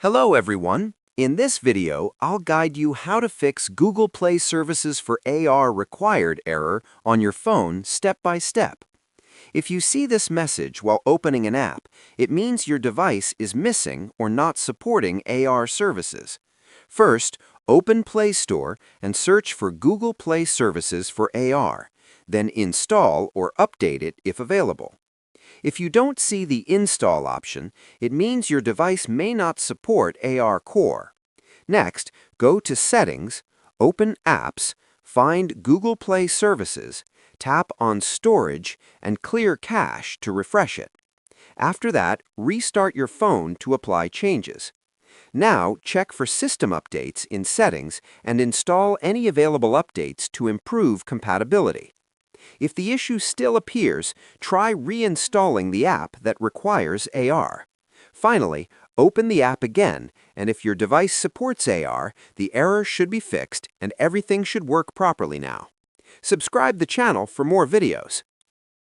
Hello everyone! In this video, I'll guide you how to fix Google Play Services for AR required error on your phone step by step. If you see this message while opening an app, it means your device is missing or not supporting AR services. First, open Play Store and search for Google Play Services for AR, then install or update it if available. If you don't see the Install option, it means your device may not support AR Core. Next, go to Settings, open Apps, find Google Play Services, tap on Storage, and clear cache to refresh it. After that, restart your phone to apply changes. Now, check for system updates in Settings and install any available updates to improve compatibility. If the issue still appears, try reinstalling the app that requires AR. Finally, open the app again, and if your device supports AR, the error should be fixed and everything should work properly now. Subscribe the channel for more videos.